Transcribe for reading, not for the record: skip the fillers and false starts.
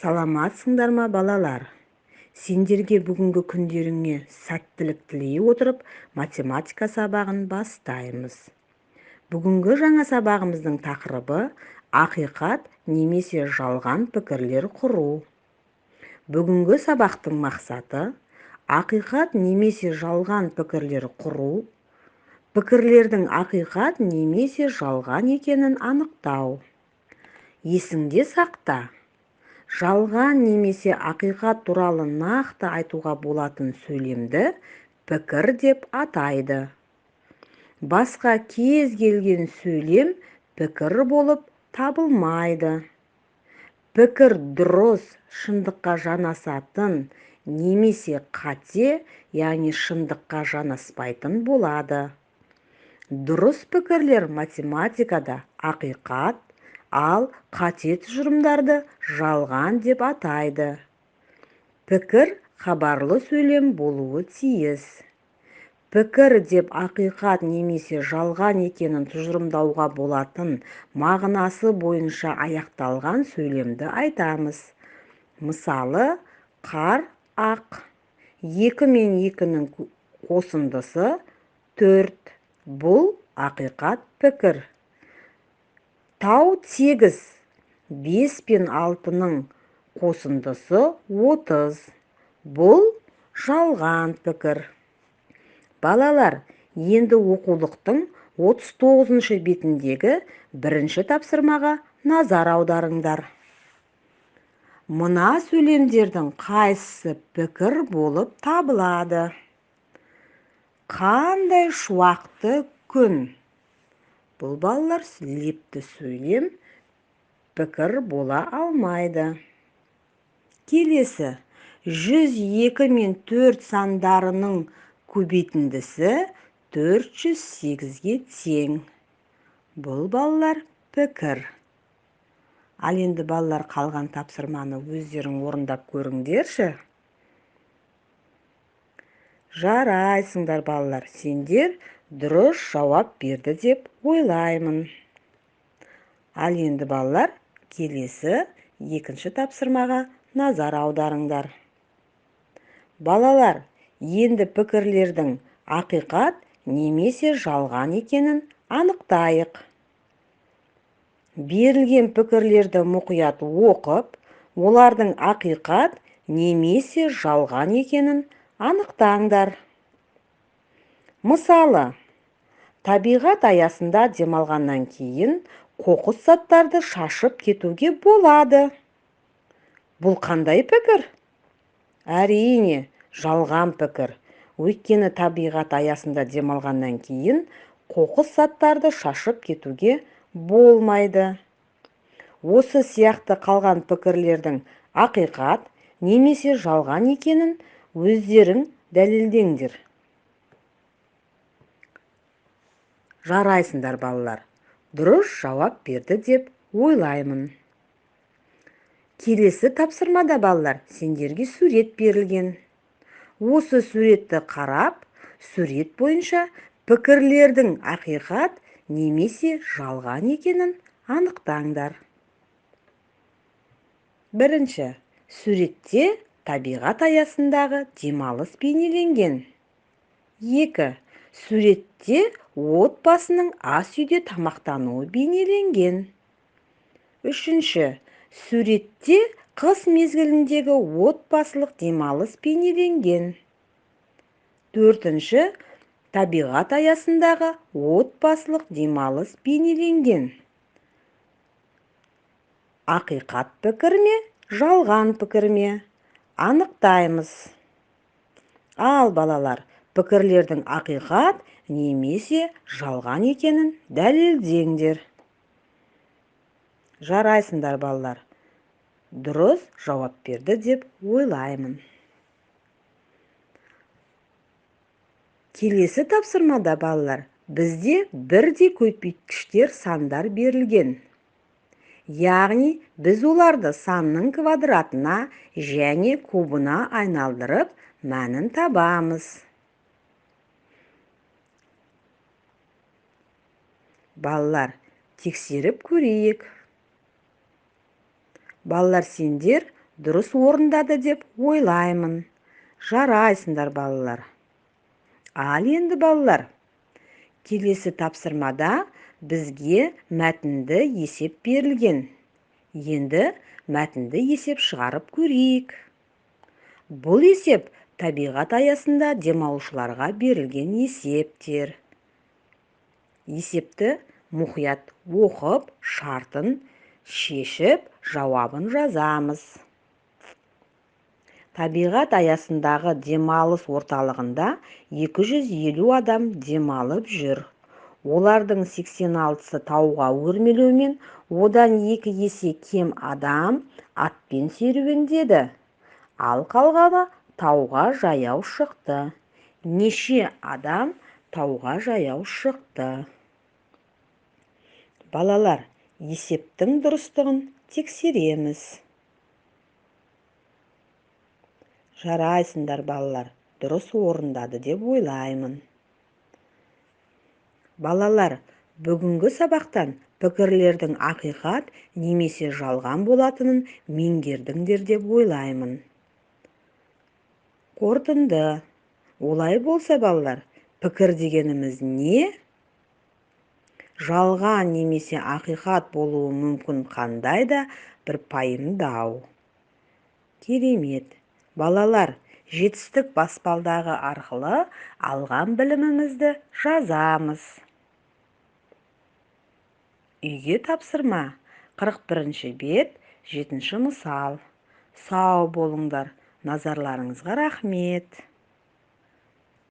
Саламатсыңдар ма, балалар? Сендерге бүгінгі күндеріңе сәттілік тілей отырып, математика сабағын бастаймыз. Бүгінгі жаңа сабағымыздың тақырыбы ақиқат немесе жалған пікірлер құру. Бүгінгі сабақтың мақсаты ақиқат немесе жалған пікірлер құру, пікірлердің ақиқат немесе жалған екенін анықтау. Есіңде сақта, жалған немесе ақиқат туралы нақты айтуға болатын сөйлемді пікір деп атайды. Басқа кез келген сөйлем пікір болып табылмайды. Пікір дұрыс, шындыққа жанасатын немесе қате, яғни шындыққа жанаспайтын болады. Дұрыс пікірлер математикада ақиқат, ал қате тұжырымдарды жалған деп атайды. Пікір хабарлы сөйлем болуы тиіс. Пікір деп ақиқат немесе жалған екенін тұжырымдауға болатын мағынасы бойынша аяқталған сөйлемді айтамыз. Мысалы, қар ақ, 2 мен 2-нің қосындысы 4. Бұл ақиқат пікір. Тау тегіс, 5 пен 6-ның қосындысы 30. Бұл жалған пікір. Балалар, енді оқулықтың 39-шы бетіндегі бірінші тапсырмаға назар аударыңдар. Мына сөйлемдердің қайсысы пікір болып табылады? Қандай шуақты күн? Бұл балалар лепті сөйлем пікір бола алмайды. Келесі, 102 мен 4 сандарының көбейтіндісі 408-ге тең. Бұл балалар пікір. Ал енді балалар қалған тапсырманы өздерің орындап көріңдерші. Жарайсыңдар балалар, сендер дұрыс жауап берді деп ойлаймын. Ал енді балалар, келесі екінші тапсырмаға назар аударыңдар. Балалар, енді пікірлердің ақиқат немесе жалған екенін анықтайық. Берілген пікірлерді мұқият оқып, олардың ақиқат немесе жалған екенін анықтаңдар. Мысалы, табиғат аясында демалғаннан кейін қоқыс заттарды шашып кетуге болады. Бұл қандай пікір? Әрине, жалған пікір. Өйткені табиғат аясында демалғаннан кейін қоқыс заттарды шашып кетуге болмайды. Осы сияқты қалған пікірлердің ақиқат немесе жалған екенін өздерің дәлелдеңдер. Жарайсыңдар балалар, дұрыс жауап берді деп ойлаймын. Келесі тапсырмада балалар, сендерге сурет берілген. Осы суретті қарап, сурет бойынша пікірлердің ақиқат немесе жалған екенін анықтаңдар. Бірінші, суретте табиғат аясындағы демалыс бейнеленген. 2. Суретте отбасының ас үйде тамақтануы бейнеленген. 3. Суретте қыс мезгіліндегі отбасылық демалыс бейнеленген. 4. Табиғат аясындағы отбасылық демалыс бейнеленген. Ақиқат пікір ме, жалған пікір ме? Анықтаймыз. Ал балалар, пікірлердің ақиқат немесе жалған екенін дәлелдеңдер. Жарайсыңдар балалар, дұрыс жауап берді деп ойлаймын. Келесі тапсырмада балалар, бізде бірдей көпейткіштер сандар берілген. Яғни, біз оларды санның квадратына және кубына айналдырып, мәнін табамыз. Балалар, тексеріп көрейік. Балалар, сендер дұрыс орындады деп ойлаймын. Жарайсыңдар, балалар. Ал енді, балалар, келесі тапсырмада бізге мәтінді есеп берілген. Енді мәтінді есеп шығарып көрейік. Бұл есеп табиғат аясында демалушыларға берілген есептер. Есепті мұқият оқып, шартын шешіп, жауабын жазамыз. Табиғат аясындағы демалыс орталығында 250 адам демалып жүр. Олардың 86-сы тауға өрмелеумен, одан 2 есе кем адам атпен серуендеді. Ал қалғаны тауға жаяу шықты. Неше адам тауға жаяу шықты? Балалар, есептің дұрыстығын тексереміз. Жарайсыңдар, балалар, дұрыс орындады деп ойлаймын. Балалар, бүгінгі сабақтан пікірлердің ақиқат немесе жалған болатынын меңгердіңдер деп ойлаймын. Қорытынды. Олай болса, балалар, пікір дегеніміз не? Жалған немесе ақиқат болуы мүмкін қандай да бір пайымдау. Керемет. Балалар, жетістік баспалдағы арқылы алған білімімізді жазамыз. Үйге тапсырма. 41-ші бет, 7-ші мысал. Сау болыңдар. Назарларыңызға рахмет.